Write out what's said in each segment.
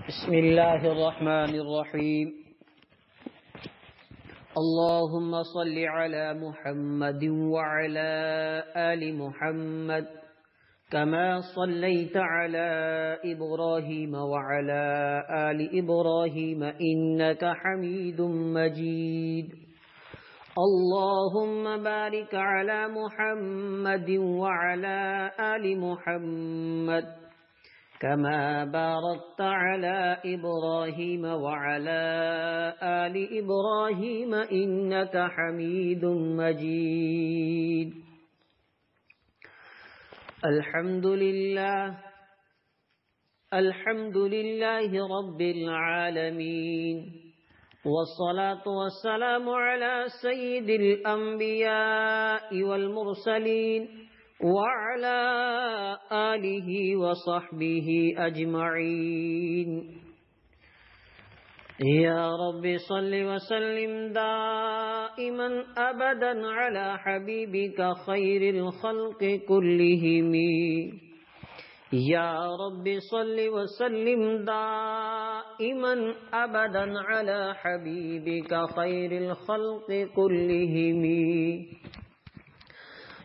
بسم الله الرحمن الرحيم. اللهم صل على محمد وعلى آل محمد كما صليت على إبراهيم وعلى آل إبراهيم إنك حميد مجيد. اللهم بارك على محمد وعلى آل محمد كما باركت على إبراهيم وعلى آل إبراهيم إنك حميد مجيد. الحمد لله رب العالمين، والصلاة والسلام على سيد الأنبياء والمرسلين وعلى آله وصحبه أجمعين. يا رب صل وسلم دائما أبدا على حبيبك خير الخلق كلهم. يا رب صل وسلم دائما أبدا على حبيبك خير الخلق كلهم.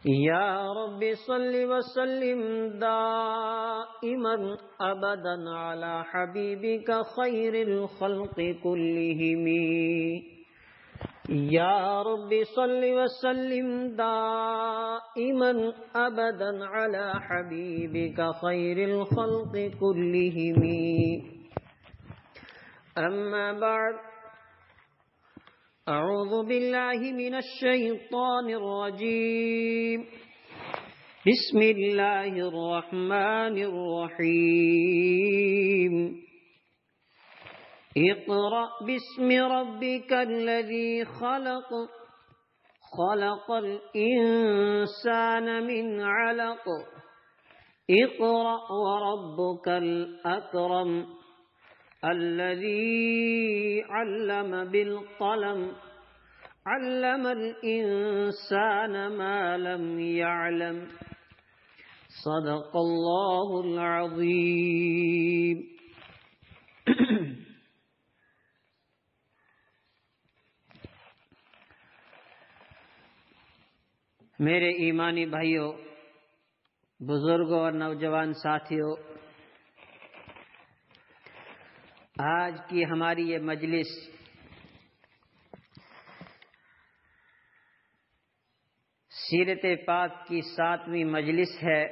يا رب صل وسلم دائما أبدا على حبيبك خير الخلق كلهم. يا رب صل وسلم دائما أبدا على حبيبك خير الخلق كلهم. أما بعد، أعوذ بالله من الشيطان الرجيم. بسم الله الرحمن الرحيم. اقرأ باسم ربك الذي خلق، خلق الإنسان من علق. اقرأ وربك الأكرم الذي علم بالقلم، علم الإنسان ما لم يعلم. صدق الله العظيم. میرے ایمانی بھائیوں، بزرگوں اور نوجوان ساتھیوں، آج کی ہماری یہ مجلس سیرت پاک کی 7ویں مجلس ہے۔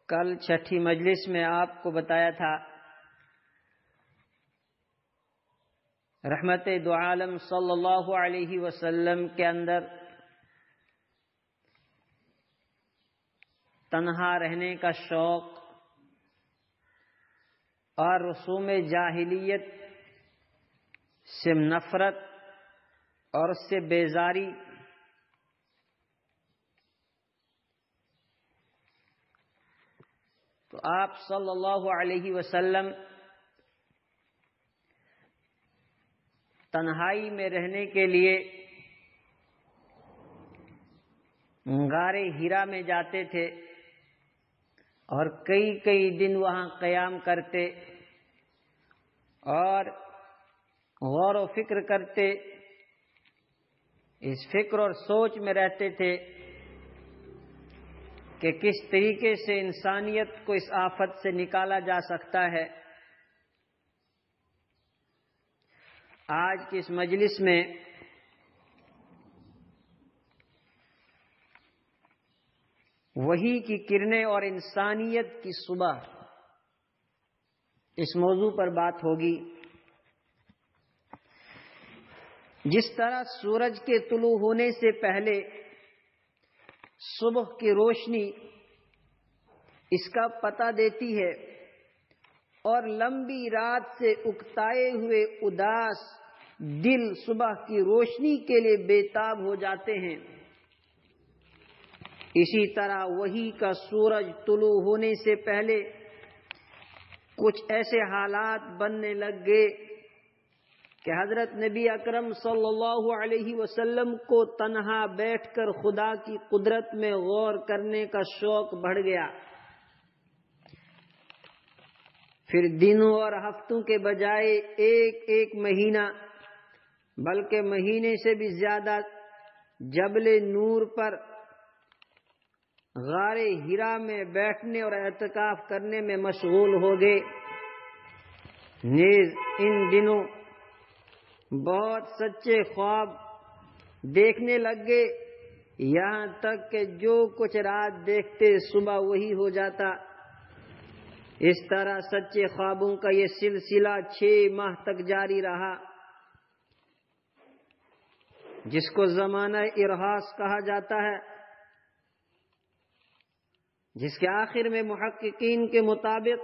کل 6ٹھی مجلس میں آپ کو بتایا تھا رحمت دو عالم صلی اللہ علیہ وسلم کے اندر تنہا رہنے کا شوق اور رسوم جاہلیت سے نفرت اور اس سے بیزاری، تو آپ صلی اللہ علیہ وسلم تنہائی میں رہنے کے لیے غار ہرا میں جاتے تھے اور کئی دن وہاں قیام کرتے اور غور و فکر کرتے، اس فکر اور سوچ میں رہتے تھے کہ کس طریقے سے انسانیت کو اس آفت سے نکالا جا سکتا ہے۔ آج کی اس مجلس میں وحی کی کرنیں اور انسانیت کی صبح، اس موضوع پر بات ہوگی۔ جس طرح سورج کے طلوع ہونے سے پہلے صبح کی روشنی اس کا پتہ دیتی ہے اور لمبی رات سے اکتائے ہوئے اداس دل صبح کی روشنی کے لیے بےتاب ہو جاتے ہیں، اسی طرح وحی کا سورج طلوع ہونے سے پہلے کچھ ایسے حالات بننے لگ گئے کہ حضرت نبی اکرم صلی اللہ علیہ وسلم کو تنہا بیٹھ کر خدا کی قدرت میں غور کرنے کا شوق بڑھ گیا۔ پھر دنوں اور ہفتوں کے بجائے ایک ایک مہینہ بلکہ مہینے سے بھی زیادہ جبل نور پر غار ہرا میں بیٹھنے اور اعتکاف کرنے میں مشغول ہو گئے۔ نیز ان دنوں بہت سچے خواب دیکھنے لگ گئے، یہاں تک کہ جو کچھ رات دیکھتے صبح وہی ہو جاتا۔ اس طرح سچے خوابوں کا یہ سلسلہ 6 ماہ تک جاری رہا، جس کو زمانہ ارہاس کہا جاتا ہے، جس کے آخر میں محققین کے مطابق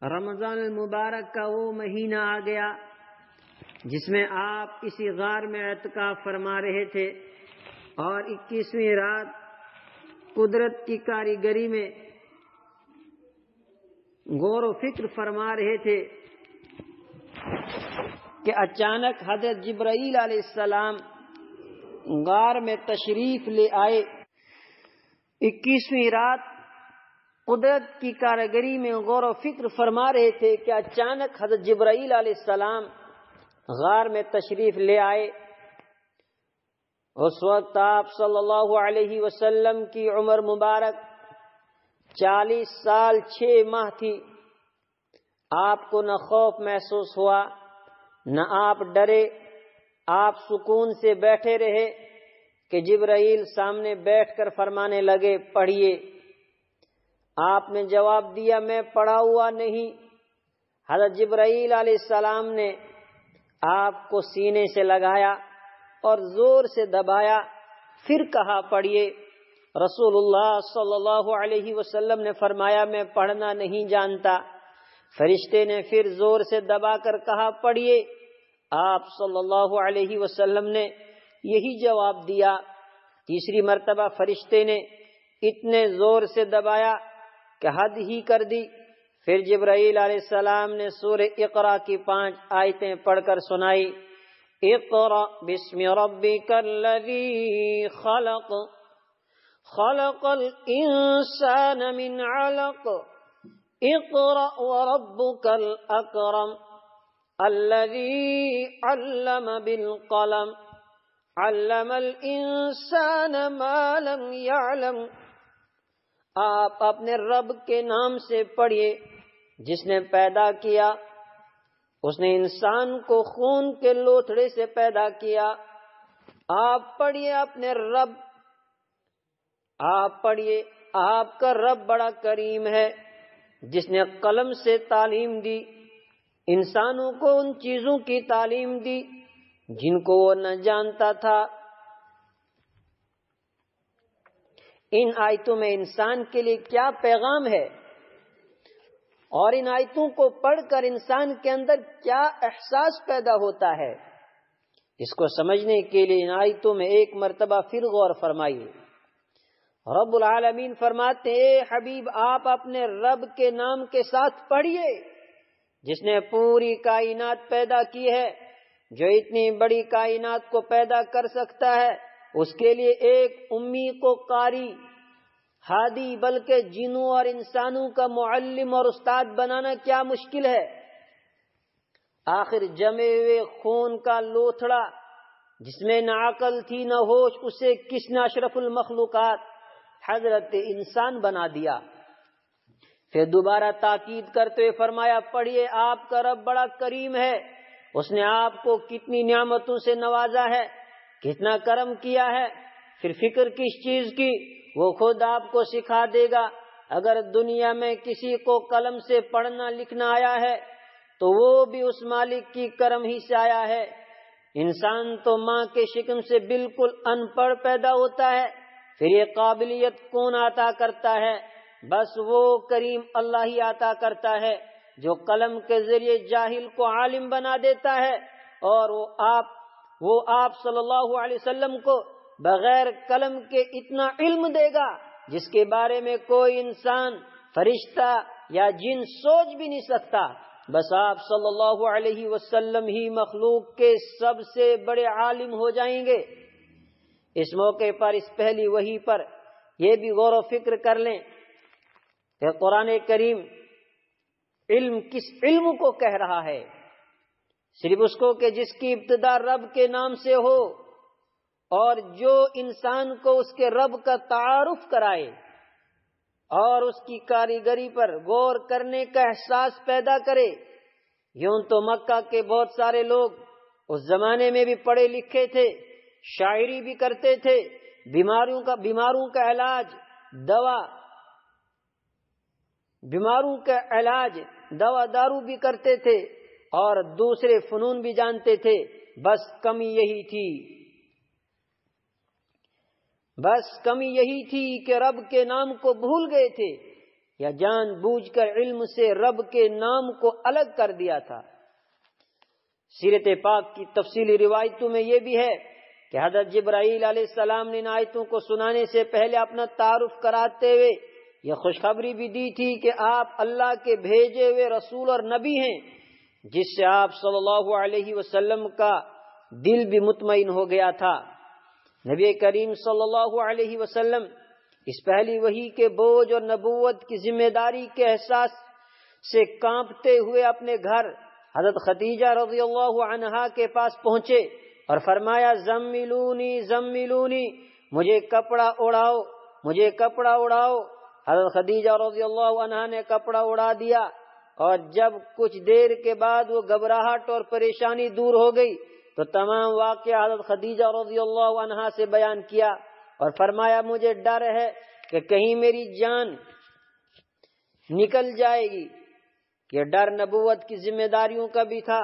رمضان المبارک کا وہ مہینہ آ گیا جس میں آپ اسی غار میں اعتکاف فرما رہے تھے اور 21ویں رات قدرت کی کاریگری میں غور و فکر فرما رہے تھے کہ اچانک حضرت جبرائیل علیہ السلام غار میں تشریف لے آئے۔ 21ویں رات قدرت کی کاریگری میں غور و فکر فرما رہے تھے کہ اچانک حضرت جبرائیل علیہ السلام غار میں تشریف لے آئے۔ اس وقت آپ صلی اللہ علیہ وسلم کی عمر مبارک 40 سال 6 ماہ تھی۔ آپ کو نہ خوف محسوس ہوا، نہ آپ ڈرے، آپ سکون سے بیٹھے رہے کہ جبرائیل سامنے بیٹھ کر فرمانے لگے، پڑھیے۔ آپ نے جواب دیا، میں پڑھا ہوا نہیں۔ حضرت جبرائیل علیہ السلام نے آپ کو سینے سے لگایا اور زور سے دبایا، پھر کہا، پڑھیے۔ رسول اللہ صلی اللہ علیہ وسلم نے فرمایا، میں پڑھنا نہیں جانتا۔ فرشتے نے پھر زور سے دبا کر کہا، پڑھیے۔ آپ صلی اللہ علیہ وسلم نے یہی جواب دیا۔ تیسری مرتبہ فرشتے نے اتنے زور سے دبایا کہ حد ہی کر دی۔ پھر جبرائیل علیہ السلام نے سورہ اقرا کی 5 آیتیں پڑھ کر سنائی۔ اقرأ بسم ربک الذی خلق، خلق الانسان من علق، اقرأ وربک الاکرم، الذی علم بالقلم، علم الانسان ما لم یعلم۔ آپ اپنے رب کے نام سے پڑھیے جس نے پیدا کیا، اس نے انسان کو خون کے لوتھڑے سے پیدا کیا۔ آپ پڑھیے اپنے رب، آپ پڑھیے، آپ کا رب بڑا کریم ہے جس نے قلم سے تعلیم دی، انسانوں کو ان چیزوں کی تعلیم دی جن کو وہ نہ جانتا تھا۔ ان آیتوں میں انسان کے لیے کیا پیغام ہے اور ان آیتوں کو پڑھ کر انسان کے اندر کیا احساس پیدا ہوتا ہے، اس کو سمجھنے کے لیے ان آیتوں میں ایک مرتبہ پھر غور فرمائیے۔ رب العالمین فرماتے ہیں، اے حبیب آپ اپنے رب کے نام کے ساتھ پڑھیے جس نے پوری کائنات پیدا کی ہے، جو اتنی بڑی کائنات کو پیدا کر سکتا ہے۔ اس کے لیے ایک امی کو قاری، ہادی بلکہ جنوں اور انسانوں کا معلم اور استاد بنانا کیا مشکل ہے۔ آخر جمے ہوئے خون کا لوتھڑا جس میں نہ عقل تھی نہ ہوش، اسے کس نے اشرف المخلوقات حضرت انسان بنا دیا۔ پھر دوبارہ تاکید کرتے ہوئے فرمایا، پڑھیے آپ کا رب بڑا کریم ہے، اس نے آپ کو کتنی نعمتوں سے نوازا ہے، کتنا کرم کیا ہے۔ پھر فکر کس چیز کی، وہ خود آپ کو سکھا دے گا۔ اگر دنیا میں کسی کو قلم سے پڑھنا لکھنا آیا ہے تو وہ بھی اس مالک کی کرم ہی سے آیا ہے۔ انسان تو ماں کے شکم سے بالکل ان پڑھ پیدا ہوتا ہے، پھر یہ قابلیت کون عطا کرتا ہے؟ بس وہ کریم اللہ ہی عطا کرتا ہے جو قلم کے ذریعے جاہل کو عالم بنا دیتا ہے، اور وہ آپ صلی اللہ علیہ وسلم کو بغیر قلم کے اتنا علم دے گا جس کے بارے میں کوئی انسان، فرشتہ یا جن سوچ بھی نہیں سکتا۔ بس آپ صلی اللہ علیہ وسلم ہی مخلوق کے سب سے بڑے عالم ہو جائیں گے۔ اس موقع پر، اس پہلی وحی پر یہ بھی غور و فکر کر لیں کہ قرآن کریم علم کس علم کو کہہ رہا ہے؟ صرف اس کو کہ جس کی ابتدا رب کے نام سے ہو اور جو انسان کو اس کے رب کا تعارف کرائے اور اس کی کاریگری پر غور کرنے کا احساس پیدا کرے۔ یوں تو مکہ کے بہت سارے لوگ اس زمانے میں بھی پڑھے لکھے تھے، شاعری بھی کرتے تھے، بیماروں کا علاج دوا دارو بھی کرتے تھے اور دوسرے فنون بھی جانتے تھے۔ بس کمی یہی تھی کہ رب کے نام کو بھول گئے تھے یا جان بوجھ کر علم سے رب کے نام کو الگ کر دیا تھا۔ سیرت پاک کی تفصیلی روایتوں میں یہ بھی ہے کہ حضرت جبرائیل علیہ السلام نے ان آیتوں کو سنانے سے پہلے اپنا تعارف کراتے ہوئے یہ خوشخبری بھی دی تھی کہ آپ اللہ کے بھیجے ہوئے رسول اور نبی ہیں، جس سے آپ صلی اللہ علیہ وسلم کا دل بھی مطمئن ہو گیا تھا۔ نبی کریم صلی اللہ علیہ وسلم اس پہلی وحی کے بوجھ اور نبوت کی ذمہ داری کے احساس سے کانپتے ہوئے اپنے گھر حضرت خدیجہ رضی اللہ عنہا کے پاس پہنچے اور فرمایا زملونی، مجھے کپڑا اڑاؤ۔ حضرت خدیجہ رضی اللہ عنہا نے کپڑا اڑا دیا اور جب کچھ دیر کے بعد وہ گھبراہٹ اور پریشانی دور ہو گئی تو تمام واقعہ حضرت خدیجہ رضی اللہ عنہا سے بیان کیا اور فرمایا مجھے ڈر ہے کہ کہیں میری جان نکل جائے گی۔ یہ ڈر نبوت کی ذمہ داریوں کا بھی تھا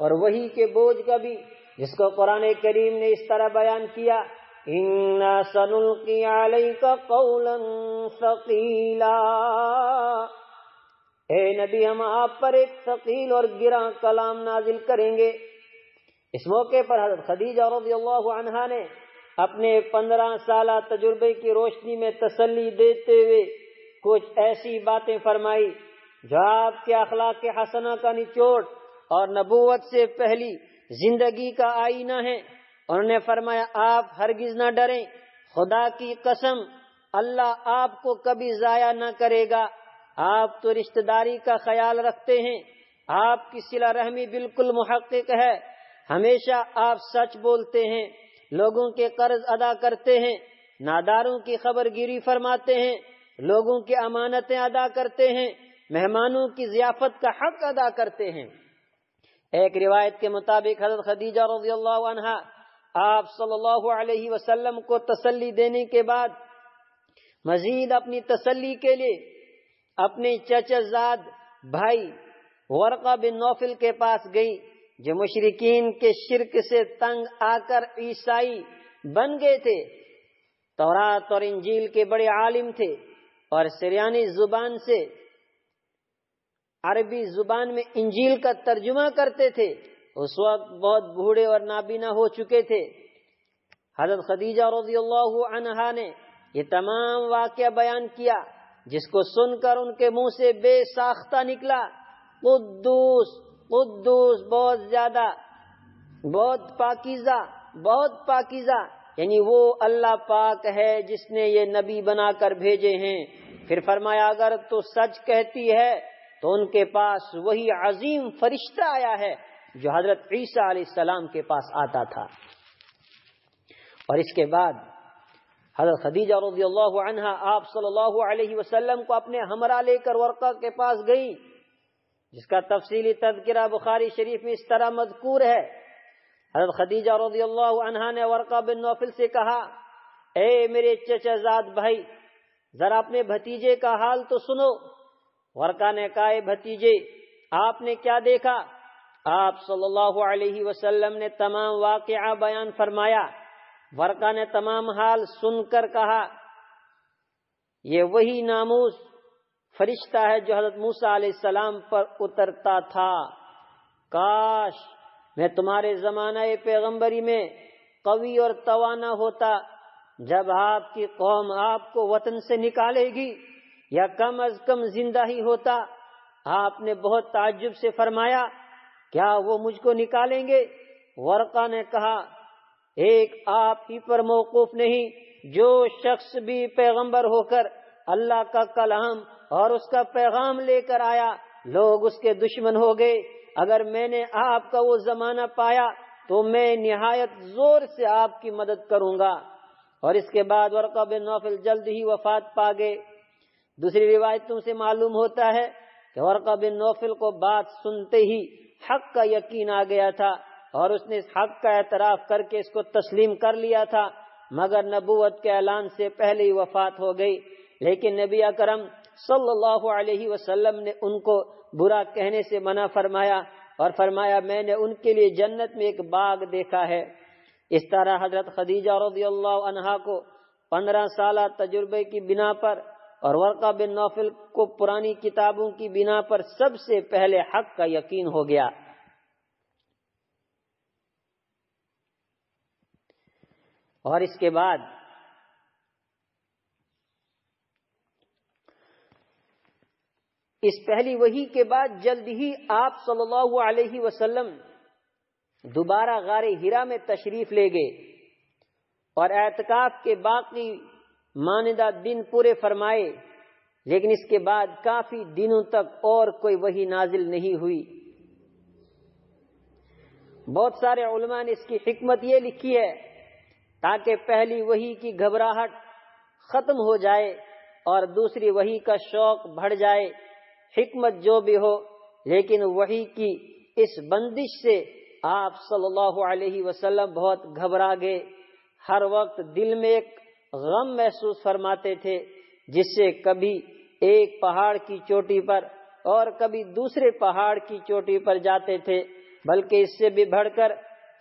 اور وحی کے بوجھ کا بھی، جس کو قرآن کریم نے اس طرح بیان کیا، اِنَّا سَنُلْقِي عَلَيْكَ قَوْلًا ثَقِيلًا، اے نبی ہم آپ پر ایک ثقیل اور گراں کلام نازل کریں گے۔ اس موقع پر حضرت خدیجہ رضی اللہ عنہا نے اپنے 15 سالہ تجربے کی روشنی میں تسلی دیتے ہوئے کچھ ایسی باتیں فرمائی جو آپ کے اخلاق حسنہ کا نچوڑ اور نبوت سے پہلی زندگی کا آئینہ ہے۔ انہوں نے فرمایا آپ ہرگز نہ ڈریں، خدا کی قسم اللہ آپ کو کبھی ضائع نہ کرے گا۔ آپ تو رشتہ داری کا خیال رکھتے ہیں، آپ کی صلہ رحمی بالکل محقق ہے، ہمیشہ آپ سچ بولتے ہیں، لوگوں کے قرض ادا کرتے ہیں، ناداروں کی خبر گیری فرماتے ہیں، لوگوں کی امانتیں ادا کرتے ہیں، مہمانوں کی ضیافت کا حق ادا کرتے ہیں۔ ایک روایت کے مطابق حضرت خدیجہ رضی اللہ عنہا آپ صلی اللہ علیہ وسلم کو تسلی دینے کے بعد مزید اپنی تسلی کے لیے اپنے چچا زاد بھائی ورقہ بن نوفل کے پاس گئی، جو مشرکین کے شرک سے تنگ آ کر عیسائی بن گئے تھے، تورات اور انجیل کے بڑے عالم تھے اور سریانی زبان سے عربی زبان میں انجیل کا ترجمہ کرتے تھے۔ اس وقت بہت بوڑھے اور نابینا ہو چکے تھے۔ حضرت خدیجہ رضی اللہ عنہا نے یہ تمام واقعہ بیان کیا، جس کو سن کر ان کے منہ سے بے ساختہ نکلا، قدوس قدوس، بہت زیادہ، بہت پاکیزہ، یعنی وہ اللہ پاک ہے جس نے یہ نبی بنا کر بھیجے ہیں۔ پھر فرمایا اگر تو سچ کہتی ہے تو ان کے پاس وہی عظیم فرشتہ آیا ہے جو حضرت عیسیٰ علیہ السلام کے پاس آتا تھا۔ اور اس کے بعد حضرت خدیجہ رضی اللہ عنہا آپ صلی اللہ علیہ وسلم کو اپنے ہمراہ لے کر ورقہ کے پاس گئی، جس کا تفصیلی تذکرہ بخاری شریف میں اس طرح مذکور ہے۔ حضرت خدیجہ رضی اللہ عنہا نے ورقہ بن نوفل سے کہا، اے میرے چچا زاد بھائی، ذرا اپنے بھتیجے کا حال تو سنو۔ ورقہ نے کہا، اے بھتیجے آپ نے کیا دیکھا؟ آپ صلی اللہ علیہ وسلم نے تمام واقعہ بیان فرمایا۔ ورقہ نے تمام حال سن کر کہا، یہ وہی ناموس فرشتہ ہے جو حضرت موسیٰ علیہ السلام پر اترتا تھا۔ کاش میں تمہارے زمانہ پیغمبری میں قوی اور توانا ہوتا جب آپ کی قوم آپ کو وطن سے نکالے گی، یا کم از کم زندہ ہی ہوتا۔ آپ نے بہت تعجب سے فرمایا، کیا وہ مجھ کو نکالیں گے؟ ورقہ نے کہا، ایک آپ ہی پر موقوف نہیں، جو شخص بھی پیغمبر ہو کر اللہ کا کلام اور اس کا پیغام لے کر آیا، لوگ اس کے دشمن ہو گئے، اگر میں نے آپ کا وہ زمانہ پایا تو میں نہایت زور سے آپ کی مدد کروں گا۔ اور اس کے بعد ورقہ بن نوفل جلد ہی وفات پا گئے۔ دوسری روایتوں سے معلوم ہوتا ہے کہ ورقہ بن نوفل کو بات سنتے ہی حق کا یقین آ گیا تھا اور اس نے اس حق کا اعتراف کر کے اس کو تسلیم کر لیا تھا، مگر نبوت کے اعلان سے پہلے ہی وفات ہو گئی۔ لیکن نبی اکرم صلی اللہ علیہ وسلم نے ان کو برا کہنے سے منع فرمایا اور فرمایا میں نے ان کے لیے جنت میں ایک باغ دیکھا ہے۔ اس طرح حضرت خدیجہ رضی اللہ عنہا کو 15 سالہ تجربے کی بنا پر اور ورقہ بن نوفل کو پرانی کتابوں کی بنا پر سب سے پہلے حق کا یقین ہو گیا۔ اور اس کے بعد اس پہلی وحی کے بعد جلد ہی آپ صلی اللہ علیہ وسلم دوبارہ غار ہرا میں تشریف لے گئے اور اعتکاف کے باقی ماندہ دن پورے فرمائے، لیکن اس کے بعد کافی دنوں تک اور کوئی وحی نازل نہیں ہوئی۔ بہت سارے علماء نے اس کی حکمت یہ لکھی ہے تاکہ پہلی وحی کی گھبراہٹ ختم ہو جائے اور دوسری وحی کا شوق بڑھ جائے۔ حکمت جو بھی ہو، لیکن وحی کی اس بندش سے آپ صلی اللہ علیہ وسلم بہت گھبرا گئے۔ ہر وقت دل میں ایک غم محسوس فرماتے تھے، جس سے کبھی ایک پہاڑ کی چوٹی پر اور کبھی دوسرے پہاڑ کی چوٹی پر جاتے تھے، بلکہ اس سے بھی بڑھ کر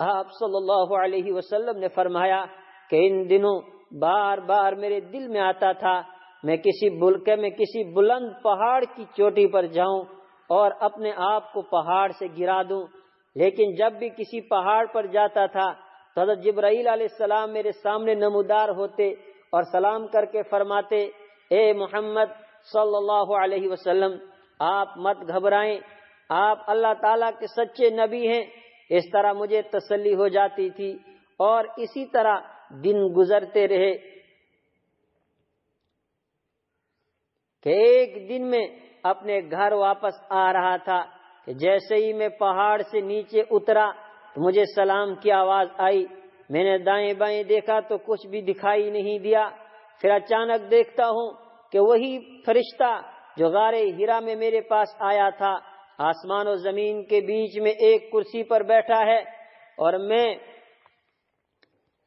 آپ صلی اللہ علیہ وسلم نے فرمایا کہ ان دنوں بار بار میرے دل میں آتا تھا میں کسی بلند پہاڑ کی چوٹی پر جاؤں اور اپنے آپ کو پہاڑ سے گرا دوں، لیکن جب بھی کسی پہاڑ پر جاتا تھا تو حضرت جبرائیل علیہ السلام میرے سامنے نمودار ہوتے اور سلام کر کے فرماتے اے محمد صلی اللہ علیہ وسلم آپ مت گھبرائیں، آپ اللہ تعالیٰ کے سچے نبی ہیں۔ اس طرح مجھے تسلی ہو جاتی تھی اور اسی طرح دن گزرتے رہے کہ ایک دن میں اپنے گھر واپس آ رہا تھا کہ جیسے ہی میں پہاڑ سے نیچے اترا تو مجھے سلام کی آواز آئی۔ میں نے دائیں بائیں دیکھا تو کچھ بھی دکھائی نہیں دیا، پھر اچانک دیکھتا ہوں کہ وہی فرشتہ جو غار ہرا میں میرے پاس آیا تھا آسمان و زمین کے بیچ میں ایک کرسی پر بیٹھا ہے، اور میں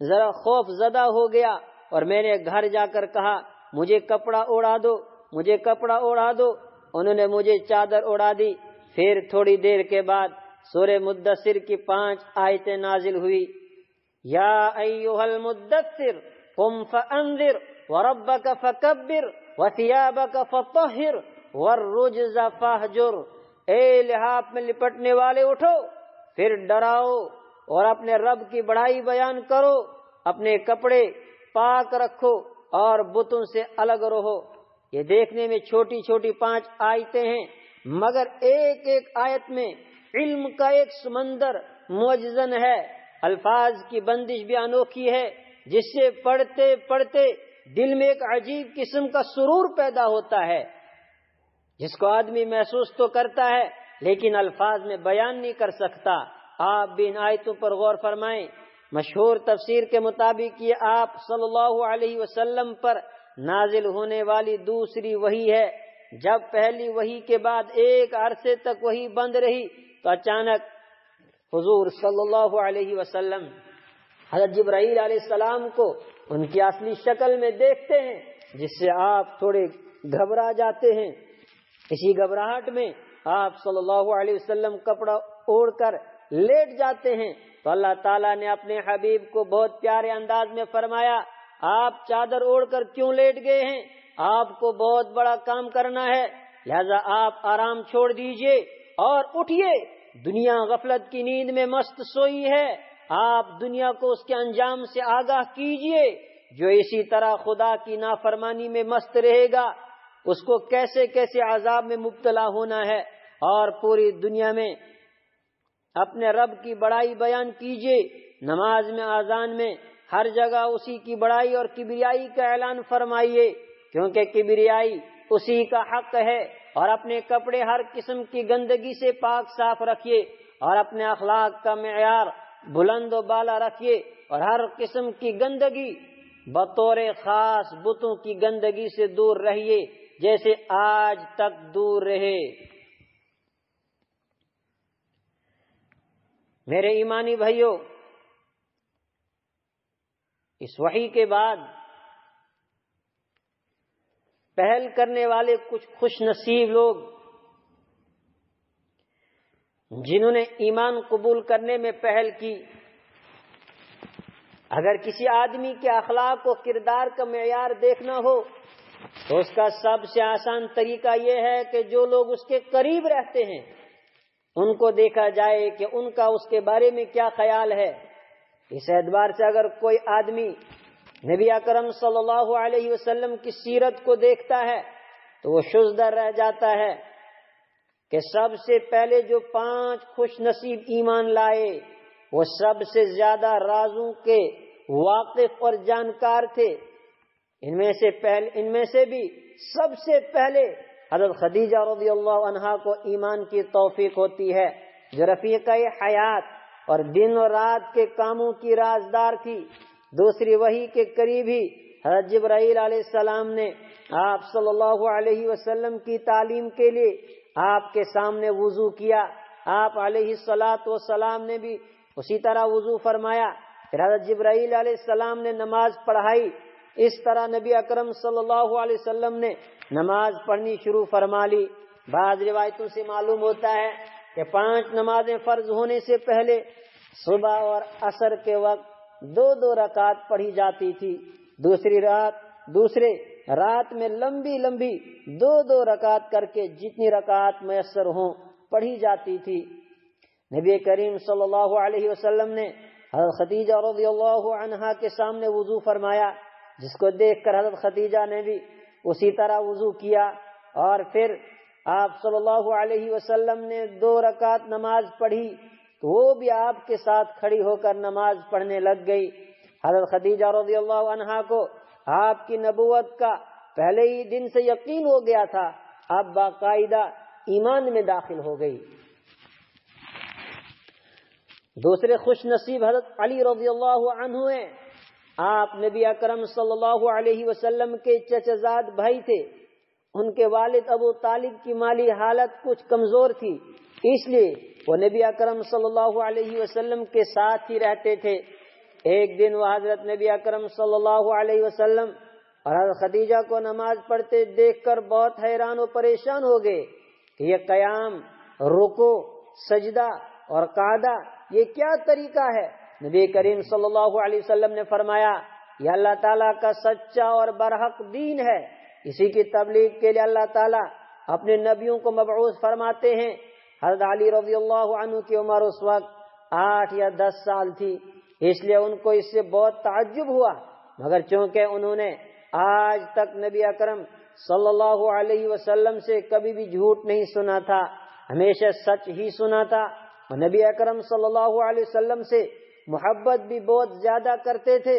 ذرا خوف زدہ ہو گیا اور میں نے گھر جا کر کہا مجھے کپڑا اوڑھا دو، مجھے کپڑا اوڑھا دو۔ انہوں نے مجھے چادر اوڑھا دی۔ پھر تھوڑی دیر کے بعد سورہ مدثر کی 5 آیتیں نازل ہوئی۔ یا ایھا المدثر قم فانذر وربک فکبر وثیابک فطہر والرجز فاہجر۔ اے لحاف میں لپٹنے والے اٹھو، پھر ڈراؤ اور اپنے رب کی بڑائی بیان کرو، اپنے کپڑے پاک رکھو اور بتوں سے الگ رہو۔ یہ دیکھنے میں چھوٹی چھوٹی 5 آیتیں ہیں، مگر ایک ایک آیت میں علم کا ایک سمندر معجزن ہے، الفاظ کی بندش بھی انوکھی ہے، جس سے پڑھتے پڑھتے دل میں ایک عجیب قسم کا سرور پیدا ہوتا ہے، جس کو آدمی محسوس تو کرتا ہے لیکن الفاظ میں بیان نہیں کر سکتا۔ آپ بھی ان آیتوں پر غور فرمائیں۔ مشہور تفسیر کے مطابق یہ آپ صلی اللہ علیہ وسلم پر نازل ہونے والی دوسری وحی ہے۔ جب پہلی وحی کے بعد ایک عرصے تک وحی بند رہی تو اچانک حضور صلی اللہ علیہ وسلم حضرت جبرائیل علیہ السلام کو ان کی اصلی شکل میں دیکھتے ہیں، جس سے آپ تھوڑے گھبرا جاتے ہیں۔ اسی گھبراہٹ میں آپ صلی اللہ علیہ وسلم کپڑا اوڑھ کر لیٹ جاتے ہیں تو اللہ تعالیٰ نے اپنے حبیب کو بہت پیارے انداز میں فرمایا آپ چادر اوڑھ کر کیوں لیٹ گئے ہیں؟ آپ کو بہت بڑا کام کرنا ہے، لہذا آپ آرام چھوڑ دیجئے اور اٹھیے۔ دنیا غفلت کی نیند میں مست سوئی ہے، آپ دنیا کو اس کے انجام سے آگاہ کیجئے۔ جو اسی طرح خدا کی نافرمانی میں مست رہے گا اس کو کیسے کیسے عذاب میں مبتلا ہونا ہے، اور پوری دنیا میں اپنے رب کی بڑائی بیان کیجئے۔ نماز میں، اذان میں، ہر جگہ اسی کی بڑائی اور کبریائی کا اعلان فرمائیے، کیونکہ کبریائی اسی کا حق ہے اور اپنے کپڑے ہر قسم کی گندگی سے پاک صاف رکھیے، اور اپنے اخلاق کا معیار بلند و بالا رکھیے، اور ہر قسم کی گندگی بطور خاص بتوں کی گندگی سے دور رہیے جیسے آج تک دور رہے۔ میرے ایمانی بھائیوں، اس وحی کے بعد پہل کرنے والے کچھ خوش نصیب لوگ جنہوں نے ایمان قبول کرنے میں پہل کی۔ اگر کسی آدمی کے اخلاق و کردار کا معیار دیکھنا ہو تو اس کا سب سے آسان طریقہ یہ ہے کہ جو لوگ اس کے قریب رہتے ہیں ان کو دیکھا جائے کہ ان کا اس کے بارے میں کیا خیال ہے۔ اس اعتبار سے اگر کوئی آدمی نبی اکرم صلی اللہ علیہ وسلم کی سیرت کو دیکھتا ہے تو وہ شزدر رہ جاتا ہے کہ سب سے پہلے جو 5 خوش نصیب ایمان لائے وہ سب سے زیادہ رازوں کے واقف اور جانکار تھے۔ ان میں سے بھی سب سے پہلے حضرت خدیجہ رضی اللہ عنہا کو ایمان کی توفیق ہوتی ہے، جو رفیقہ حیات اور دن و رات کے کاموں کی رازدار تھی۔ دوسری وحی کے قریب ہی حضرت جبرائیل علیہ السلام نے آپ صلی اللہ علیہ وسلم کی تعلیم کے لیے آپ کے سامنے وضو کیا۔ آپ علیہ الصلاۃ والسلام نے بھی اسی طرح وضو فرمایا۔ پھر حضرت جبرائیل علیہ السلام نے نماز پڑھائی۔ اس طرح نبی اکرم صلی اللہ علیہ وسلم نے نماز پڑھنی شروع فرما لی۔ بعض روایتوں سے معلوم ہوتا ہے کہ 5 نمازیں فرض ہونے سے پہلے صبح اور عصر کے وقت 2 رکعت پڑھی جاتی تھی۔ دوسرے رات میں لمبی 2 رکعت کر کے جتنی رکعت میسر ہوں پڑھی جاتی تھی۔ نبی کریم صلی اللہ علیہ وسلم نے حضرت خدیجہ رضی اللہ عنہا کے سامنے وضو فرمایا، جس کو دیکھ کر حضرت خدیجہ نے بھی اسی طرح وضو کیا، اور پھر آپ صلی اللہ علیہ وسلم نے 2 رکعت نماز پڑھی تو وہ بھی آپ کے ساتھ کھڑی ہو کر نماز پڑھنے لگ گئی۔ حضرت خدیجہ رضی اللہ عنہا کو آپ کی نبوت کا پہلے ہی دن سے یقین ہو گیا تھا، اب باقاعدہ ایمان میں داخل ہو گئی۔ دوسرے خوش نصیب حضرت علی رضی اللہ عنہ ہیں۔ آپ نبی اکرم صلی اللہ علیہ وسلم کے چچا زاد بھائی تھے۔ ان کے والد ابو طالب کی مالی حالت کچھ کمزور تھی، اس لیے وہ نبی اکرم صلی اللہ علیہ وسلم کے ساتھ ہی رہتے تھے۔ ایک دن وہ حضرت نبی اکرم صلی اللہ علیہ وسلم اور حضرت خدیجہ کو نماز پڑھتے دیکھ کر بہت حیران و پریشان ہو گئے کہ یہ قیام، رکوع، سجدہ اور قعدہ یہ کیا طریقہ ہے؟ نبی کریم صلی اللہ علیہ وسلم نے فرمایا، یہ اللہ تعالیٰ کا سچا اور برحق دین ہے، اسی کی تبلیغ کے لیے اللہ تعالیٰ اپنے نبیوں کو مبعوث فرماتے ہیں۔ حضرت علی رضی اللہ عنہ کی عمر اس وقت 8 یا 10 سال تھی، اس لیے ان کو اس سے بہت تعجب ہوا، مگر چونکہ انہوں نے آج تک نبی اکرم صلی اللہ علیہ وسلم سے کبھی بھی جھوٹ نہیں سنا تھا، ہمیشہ سچ ہی سنا تھا، اور نبی اکرم صلی اللہ علیہ وسلم سے محبت بھی بہت زیادہ کرتے تھے،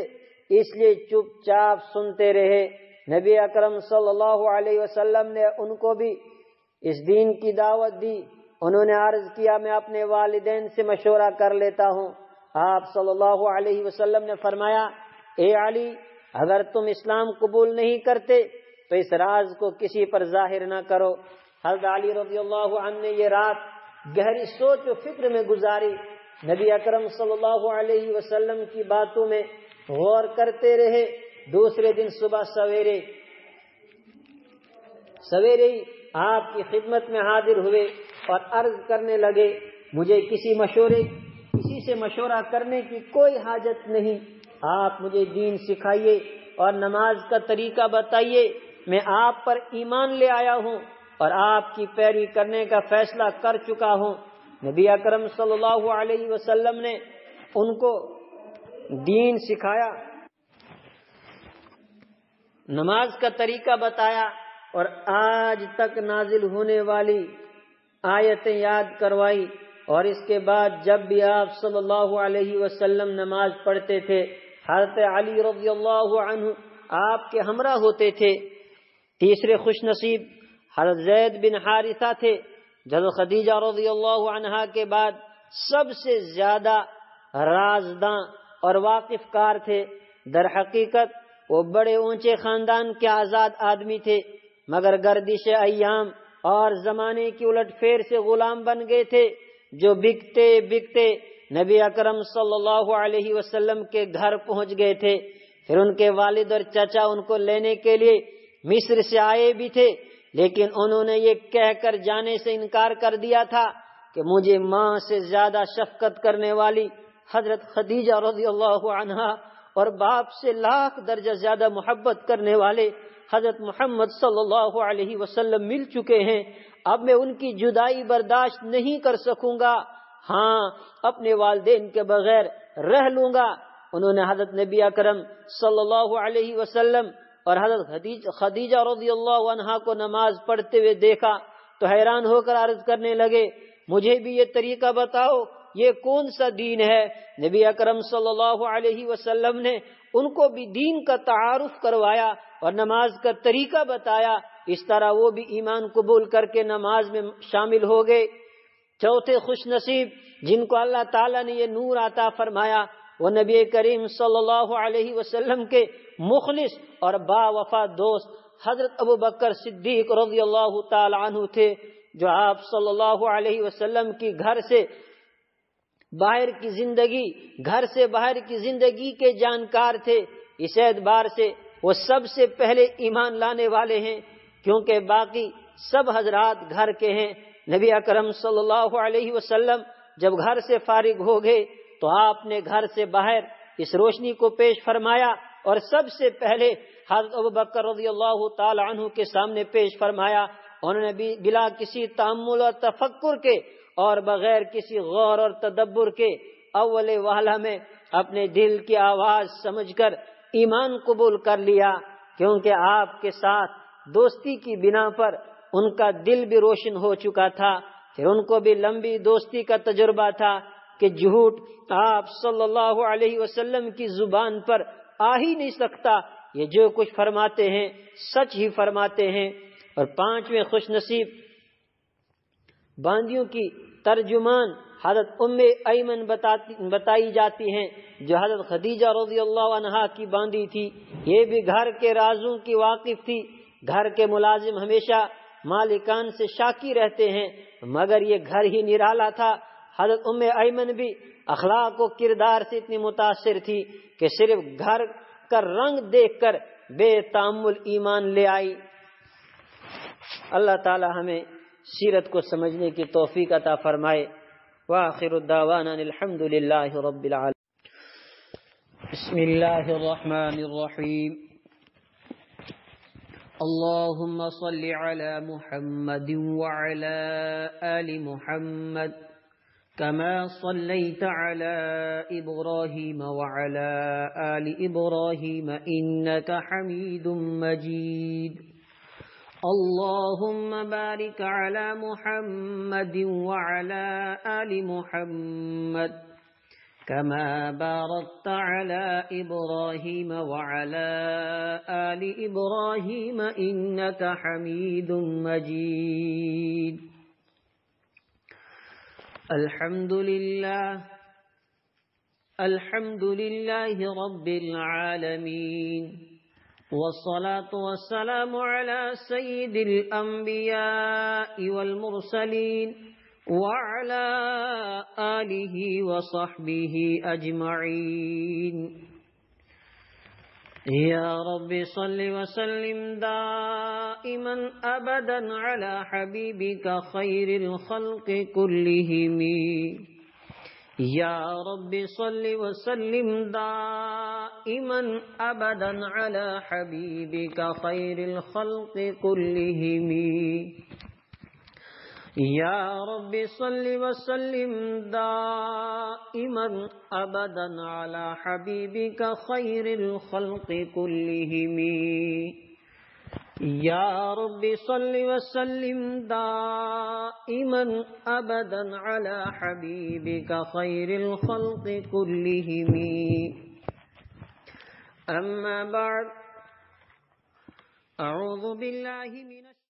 اس لیے چپ چاپ سنتے رہے۔ نبی اکرم صلی اللہ علیہ وسلم نے ان کو بھی اس دین کی دعوت دی۔ انہوں نے عرض کیا، میں اپنے والدین سے مشورہ کر لیتا ہوں۔ آپ صلی اللہ علیہ وسلم نے فرمایا، اے علی، اگر تم اسلام قبول نہیں کرتے تو اس راز کو کسی پر ظاہر نہ کرو۔ حضرت علی رضی اللہ عنہ نے یہ رات گہری سوچ و فکر میں گزاری، نبی اکرم صلی اللہ علیہ وسلم کی باتوں میں غور کرتے رہے۔ دوسرے دن صبح سویرے ہی آپ کی خدمت میں حاضر ہوئے اور عرض کرنے لگے، مجھے کسی سے مشورہ کرنے کی کوئی حاجت نہیں، آپ مجھے دین سکھائیے اور نماز کا طریقہ بتائیے۔ میں آپ پر ایمان لے آیا ہوں اور آپ کی پیروی کرنے کا فیصلہ کر چکا ہوں۔ نبی اکرم صلی اللہ علیہ وسلم نے ان کو دین سکھایا، نماز کا طریقہ بتایا اور آج تک نازل ہونے والی آیتیں یاد کروائی، اور اس کے بعد جب بھی آپ صلی اللہ علیہ وسلم نماز پڑھتے تھے حضرت علی رضی اللہ عنہ آپ کے ہمراہ ہوتے تھے۔ تیسرے خوش نصیب حضرت زید بن حارثہ تھے، حضرت خدیجہ رضی اللہ عنہا کے بعد سب سے زیادہ رازداں اور واقف کار تھے۔ در حقیقت وہ بڑے اونچے خاندان کے آزاد آدمی تھے، مگر گردش ایام اور زمانے کی الٹ پھیر سے غلام بن گئے تھے، جو بکتے بکتے نبی اکرم صلی اللہ علیہ وسلم کے گھر پہنچ گئے تھے۔ پھر ان کے والد اور چچا ان کو لینے کے لیے مصر سے آئے بھی تھے، لیکن انہوں نے یہ کہہ کر جانے سے انکار کر دیا تھا کہ مجھے ماں سے زیادہ شفقت کرنے والی حضرت خدیجہ رضی اللہ عنہا اور باپ سے لاکھ درجہ زیادہ محبت کرنے والے حضرت محمد صلی اللہ علیہ وسلم مل چکے ہیں، اب میں ان کی جدائی برداشت نہیں کر سکوں گا، ہاں اپنے والدین کے بغیر رہ لوں گا۔ انہوں نے حضرت نبی اکرم صلی اللہ علیہ وسلم اور حضرت خدیجہ رضی اللہ عنہا کو نماز پڑھتے ہوئے دیکھا تو حیران ہو کر عرض کرنے لگے، مجھے بھی یہ طریقہ بتاؤ، یہ کون سا دین ہے؟ نبی اکرم صلی اللہ علیہ وسلم نے ان کو بھی دین کا تعارف کروایا اور نماز کا طریقہ بتایا، اس طرح وہ بھی ایمان قبول کر کے نماز میں شامل ہو گئے۔ چوتھے خوش نصیب جن کو اللہ تعالیٰ نے یہ نور عطا فرمایا وہ نبی کریم صلی اللہ علیہ وسلم کے مخلص اور با وفا دوست حضرت ابو بکر صدیق رضی اللہ تعالی عنہ تھے، جو آپ صلی اللہ علیہ وسلم کی گھر سے باہر کی زندگی کے جانکار تھے۔ اس اعتبار سے وہ سب سے پہلے ایمان لانے والے ہیں، کیونکہ باقی سب حضرات گھر کے ہیں۔ نبی اکرم صلی اللہ علیہ وسلم جب گھر سے فارغ ہو گئے تو آپ نے گھر سے باہر اس روشنی کو پیش فرمایا اور سب سے پہلے حضرت ابوبکر رضی اللہ تعالی عنہ کے سامنے پیش فرمایا۔ انہوں نے بلا کسی تأمل اور تفکر کے اور بغیر کسی غور اور تدبر کے اول وہلہ میں اپنے دل کی آواز سمجھ کر ایمان قبول کر لیا، کیونکہ آپ کے ساتھ دوستی کی بنا پر ان کا دل بھی روشن ہو چکا تھا۔ پھر ان کو بھی لمبی دوستی کا تجربہ تھا کہ جھوٹ آپ صلی اللہ علیہ وسلم کی زبان پر آ ہی نہیں سکتا، یہ جو کچھ فرماتے ہیں سچ ہی فرماتے ہیں۔ اور پانچویں خوش نصیب باندیوں کی ترجمان حضرت ام ایمن بتائی جاتی ہیں، جو حضرت خدیجہ رضی اللہ عنہا کی باندی تھی۔ یہ بھی گھر کے رازوں کی واقف تھی۔ گھر کے ملازم ہمیشہ مالکان سے شاکی رہتے ہیں، مگر یہ گھر ہی نرالا تھا۔ حضرت ام ایمن بھی اخلاق و کردار سے اتنی متاثر تھی کہ صرف گھر کا رنگ دیکھ کر بے تأمل ایمان لے آئی۔ اللہ تعالی ہمیں سیرت کو سمجھنے کی توفیق عطا فرمائے۔ وآخر الدعوانا الحمد للہ رب العالمین۔ بسم اللہ الرحمن الرحیم۔ اللہم صل علی محمد وعلی آل محمد كما صليت على إبراهيم وعلى آل إبراهيم إنك حميد مجيد اللهم بارك على محمد وعلى آل محمد كما باركت على إبراهيم وعلى آل إبراهيم إنك حميد مجيد الحمد لله رب العالمين والصلاة والسلام على سيد الأنبياء والمرسلين وعلى آله وصحبه أجمعين يا رب صل وسلم دائما أبدا على حبيبك خير الخلق كلهم يا رب صل وسلم دائما أبدا على حبيبك خير الخلق كلهم يا رب صل وسلم دائما أبدا على حبيبك خير الخلق كلهم يا رب صل وسلم دائما أبدا على حبيبك خير الخلق كلهم أما بعد أعوذ بالله من